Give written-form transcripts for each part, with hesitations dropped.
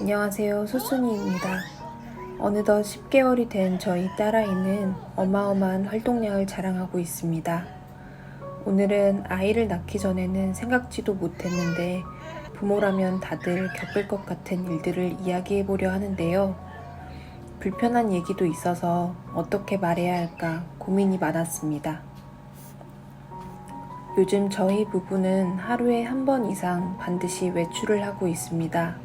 안녕하세요, 소순이입니다. 어느덧 10개월이 된 저희 딸아이는 어마어마한 활동량을 자랑하고 있습니다. 오늘은 아이를 낳기 전에는 생각지도 못했는데 부모라면 다들 겪을 것 같은 일들을 이야기해보려 하는데요. 불편한 얘기도 있어서 어떻게 말해야 할까 고민이 많았습니다. 요즘 저희 부부는 하루에 한 번 이상 반드시 외출을 하고 있습니다.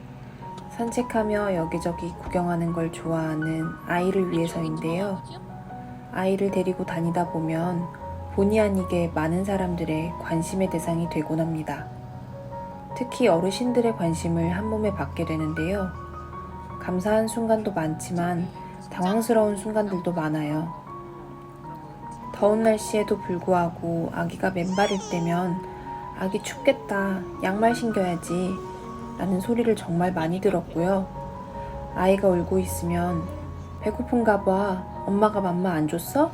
산책하며 여기저기 구경하는 걸 좋아하는 아이를 위해서인데요. 아이를 데리고 다니다 보면 본의 아니게 많은 사람들의 관심의 대상이 되곤 합니다. 특히 어르신들의 관심을 한 몸에 받게 되는데요. 감사한 순간도 많지만 당황스러운 순간들도 많아요. 더운 날씨에도 불구하고 아기가 맨발일 때면 아기 춥겠다, 양말 신겨야지 라는 소리를 정말 많이 들었고요. 아이가 울고 있으면 배고픈가 봐, 엄마가 맘마 안 줬어?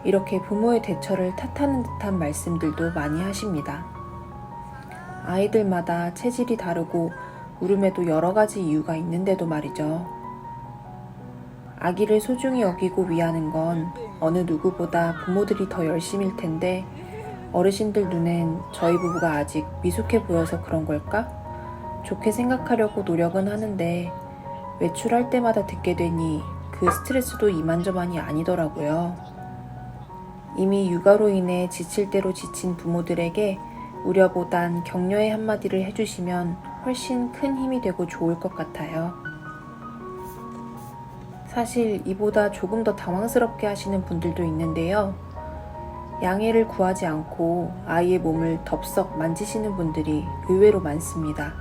이렇게 부모의 대처를 탓하는 듯한 말씀들도 많이 하십니다. 아이들마다 체질이 다르고 울음에도 여러 가지 이유가 있는데도 말이죠. 아기를 소중히 여기고 위하는 건 어느 누구보다 부모들이 더 열심일 텐데 어르신들 눈엔 저희 부부가 아직 미숙해 보여서 그런 걸까? 좋게 생각하려고 노력은 하는데 외출할 때마다 듣게 되니 그 스트레스도 이만저만이 아니더라고요. 이미 육아로 인해 지칠 대로 지친 부모들에게 우려보단 격려의 한마디를 해주시면 훨씬 큰 힘이 되고 좋을 것 같아요. 사실 이보다 조금 더 당황스럽게 하시는 분들도 있는데요. 양해를 구하지 않고 아이의 몸을 덥석 만지시는 분들이 의외로 많습니다.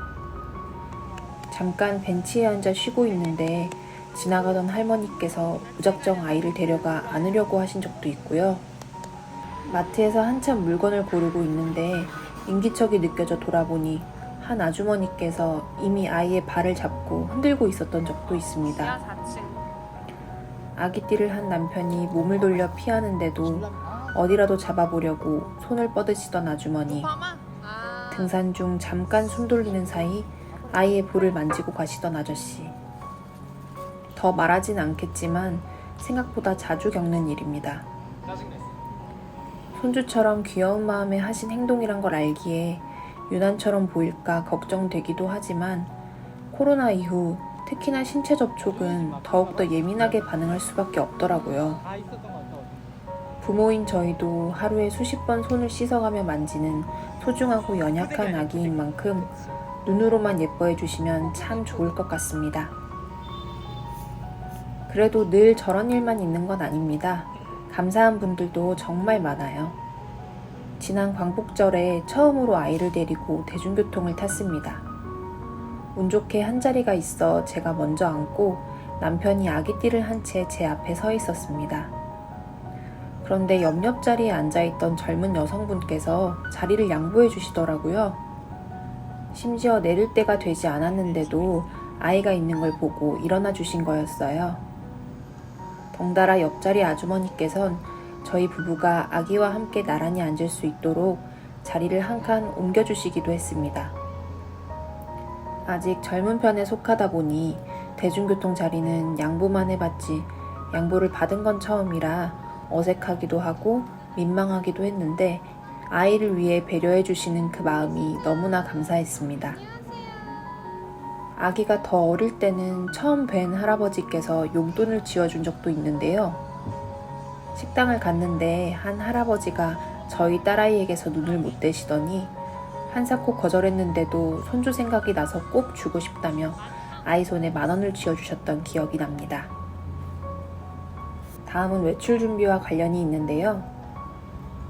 잠깐 벤치에 앉아 쉬고 있는데 지나가던 할머니께서 무작정 아이를 데려가 안으려고 하신 적도 있고요. 마트에서 한참 물건을 고르고 있는데 인기척이 느껴져 돌아보니 한 아주머니께서 이미 아이의 발을 잡고 흔들고 있었던 적도 있습니다. 아기띠를 한 남편이 몸을 돌려 피하는데도 어디라도 잡아보려고 손을 뻗으시던 아주머니, 등산 중 잠깐 숨 돌리는 사이 아이의 볼을 만지고 가시던 아저씨. 더 말하진 않겠지만 생각보다 자주 겪는 일입니다. 손주처럼 귀여운 마음에 하신 행동이란 걸 알기에 유난처럼 보일까 걱정되기도 하지만 코로나 이후 특히나 신체 접촉은 더욱더 예민하게 반응할 수밖에 없더라고요. 부모인 저희도 하루에 수십 번 손을 씻어가며 만지는 소중하고 연약한 아기인 만큼 눈으로만 예뻐해 주시면 참 좋을 것 같습니다. 그래도 늘 저런 일만 있는 건 아닙니다. 감사한 분들도 정말 많아요. 지난 광복절에 처음으로 아이를 데리고 대중교통을 탔습니다. 운 좋게 한 자리가 있어 제가 먼저 앉고 남편이 아기띠를 한 채 제 앞에 서 있었습니다. 그런데 옆 자리에 앉아있던 젊은 여성분께서 자리를 양보해 주시더라고요. 심지어 내릴 때가 되지 않았는데도 아이가 있는 걸 보고 일어나 주신 거였어요. 덩달아 옆자리 아주머니께선 저희 부부가 아기와 함께 나란히 앉을 수 있도록 자리를 한 칸 옮겨주시기도 했습니다. 아직 젊은 편에 속하다 보니 대중교통 자리는 양보만 해봤지 양보를 받은 건 처음이라 어색하기도 하고 민망하기도 했는데 아이를 위해 배려해 주시는 그 마음이 너무나 감사했습니다. 아기가 더 어릴 때는 처음 뵌 할아버지께서 용돈을 지어준 적도 있는데요. 식당을 갔는데 한 할아버지가 저희 딸아이에게서 눈을 못 떼시더니 한사코 거절했는데도 손주 생각이 나서 꼭 주고 싶다며 아이 손에 10,000원을 쥐어주셨던 기억이 납니다. 다음은 외출 준비와 관련이 있는데요.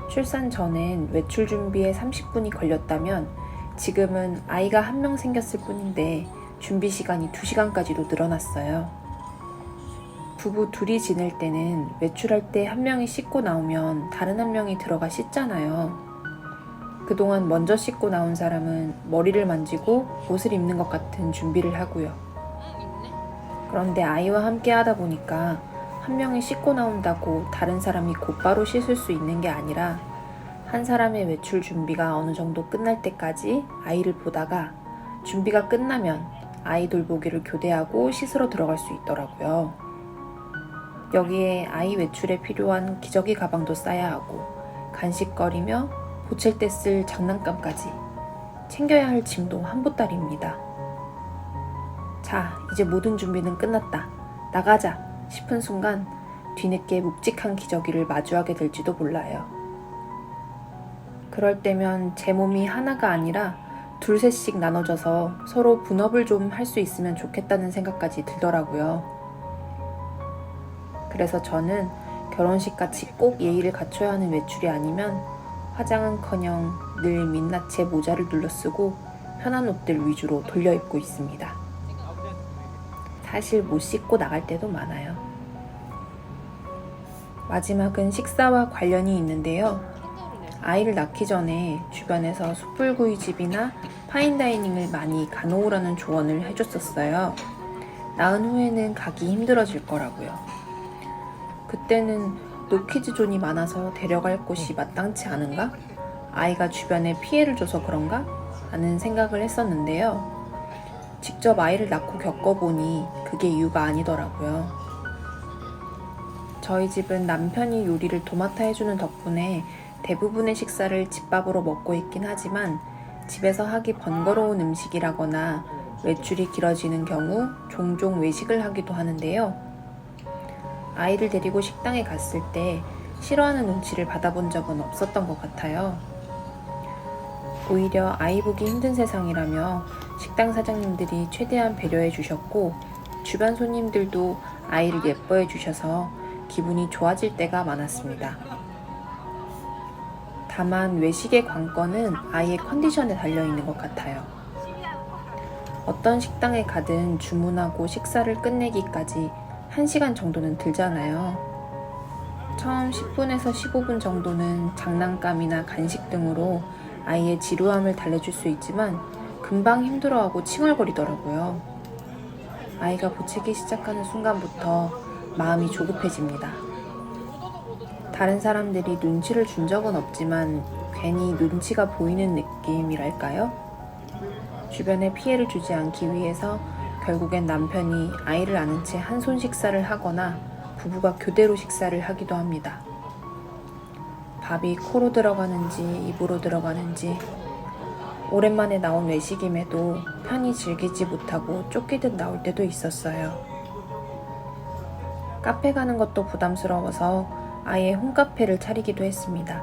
출산 전엔 외출 준비에 30분이 걸렸다면 지금은 아이가 1명 생겼을 뿐인데 준비 시간이 2시간까지도 늘어났어요. 부부 둘이 지낼 때는 외출할 때 한 명이 씻고 나오면 다른 한 명이 들어가 씻잖아요. 그동안 먼저 씻고 나온 사람은 머리를 만지고 옷을 입는 것 같은 준비를 하고요. 그런데 아이와 함께 하다 보니까 한 명이 씻고 나온다고 다른 사람이 곧바로 씻을 수 있는 게 아니라 한 사람의 외출 준비가 어느 정도 끝날 때까지 아이를 보다가 준비가 끝나면 아이 돌보기를 교대하고 씻으러 들어갈 수 있더라고요. 여기에 아이 외출에 필요한 기저귀 가방도 싸야 하고 간식거리며 보칠 때 쓸 장난감까지 챙겨야 할 짐도 한보따리입니다. 자, 이제 모든 준비는 끝났다. 나가자 싶은 순간 뒤늦게 묵직한 기저귀를 마주하게 될지도 몰라요. 그럴 때면 제 몸이 하나가 아니라 둘셋씩 나눠져서 서로 분업을 좀 할 수 있으면 좋겠다는 생각까지 들더라고요. 그래서 저는 결혼식 같이 꼭 예의를 갖춰야 하는 외출이 아니면 화장은커녕 늘 민낯에 모자를 둘러쓰고 편한 옷들 위주로 돌려 입고 있습니다. 사실 못 씻고 나갈 때도 많아요. 마지막은 식사와 관련이 있는데요. 아이를 낳기 전에 주변에서 숯불구이집이나 파인다이닝을 많이 가놓으라는 조언을 해줬었어요. 낳은 후에는 가기 힘들어질 거라고요. 그때는 노키즈 존이 많아서 데려갈 곳이 마땅치 않은가? 아이가 주변에 피해를 줘서 그런가? 하는 생각을 했었는데요. 직접 아이를 낳고 겪어보니 그게 이유가 아니더라고요. 저희 집은 남편이 요리를 도맡아 해주는 덕분에 대부분의 식사를 집밥으로 먹고 있긴 하지만 집에서 하기 번거로운 음식이라거나 외출이 길어지는 경우 종종 외식을 하기도 하는데요. 아이를 데리고 식당에 갔을 때 싫어하는 눈치를 받아본 적은 없었던 것 같아요. 오히려 아이 보기 힘든 세상이라며 식당 사장님들이 최대한 배려해 주셨고 주변 손님들도 아이를 예뻐해 주셔서 기분이 좋아질 때가 많았습니다. 다만 외식의 관건은 아이의 컨디션에 달려있는 것 같아요. 어떤 식당에 가든 주문하고 식사를 끝내기까지 1시간 정도는 들잖아요. 처음 10분에서 15분 정도는 장난감이나 간식 등으로 아이의 지루함을 달래줄 수 있지만 금방 힘들어하고 칭얼거리더라고요. 아이가 보채기 시작하는 순간부터 마음이 조급해집니다. 다른 사람들이 눈치를 준 적은 없지만 괜히 눈치가 보이는 느낌이랄까요? 주변에 피해를 주지 않기 위해서 결국엔 남편이 아이를 안은 채 한 손 식사를 하거나 부부가 교대로 식사를 하기도 합니다. 밥이 코로 들어가는지 입으로 들어가는지 오랜만에 나온 외식임에도 편히 즐기지 못하고 쫓기듯 나올 때도 있었어요. 카페 가는 것도 부담스러워서 아예 홈카페를 차리기도 했습니다.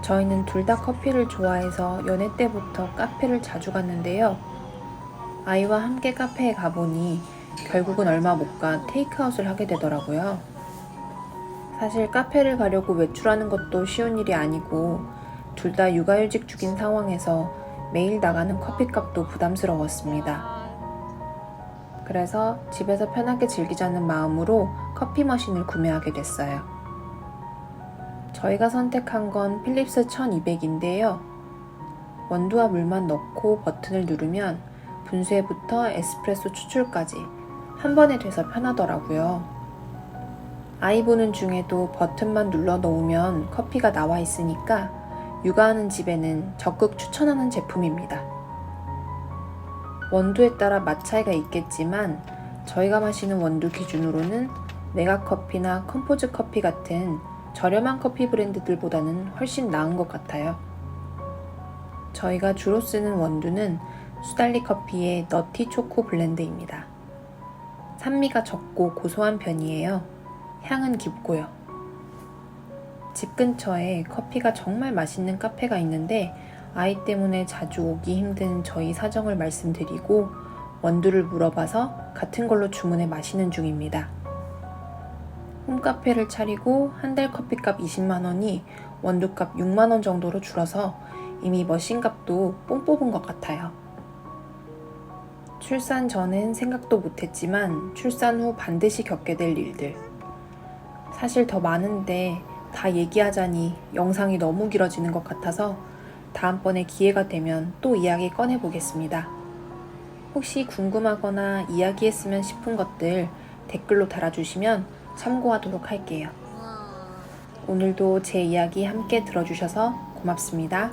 저희는 둘 다 커피를 좋아해서 연애 때부터 카페를 자주 갔는데요. 아이와 함께 카페에 가보니 결국은 얼마 못 가 테이크아웃을 하게 되더라고요. 사실 카페를 가려고 외출하는 것도 쉬운 일이 아니고 둘 다 육아휴직 중인 상황에서 매일 나가는 커피값도 부담스러웠습니다. 그래서 집에서 편하게 즐기자는 마음으로 커피 머신을 구매하게 됐어요. 저희가 선택한 건 필립스 1200인데요. 원두와 물만 넣고 버튼을 누르면 분쇄부터 에스프레소 추출까지 한 번에 돼서 편하더라고요. 아이 보는 중에도 버튼만 눌러 놓으면 커피가 나와 있으니까 육아하는 집에는 적극 추천하는 제품입니다. 원두에 따라 맛 차이가 있겠지만 저희가 마시는 원두 기준으로는 메가커피나 컴포즈 커피 같은 저렴한 커피 브랜드들보다는 훨씬 나은 것 같아요. 저희가 주로 쓰는 원두는 수달리 커피의 너티 초코 블렌드입니다. 산미가 적고 고소한 편이에요. 향은 깊고요. 집 근처에 커피가 정말 맛있는 카페가 있는데 아이 때문에 자주 오기 힘든 저희 사정을 말씀드리고 원두를 물어봐서 같은 걸로 주문해 마시는 중입니다. 홈카페를 차리고 한 달 커피값 20만원이 원두값 6만원 정도로 줄어서 이미 머신값도 뽕 뽑은 것 같아요. 출산 전엔 생각도 못했지만 출산 후 반드시 겪게 될 일들. 사실 더 많은데 다 얘기하자니 영상이 너무 길어지는 것 같아서 다음번에 기회가 되면 또 이야기 꺼내보겠습니다. 혹시 궁금하거나 이야기했으면 싶은 것들 댓글로 달아주시면 참고하도록 할게요. 오늘도 제 이야기 함께 들어주셔서 고맙습니다.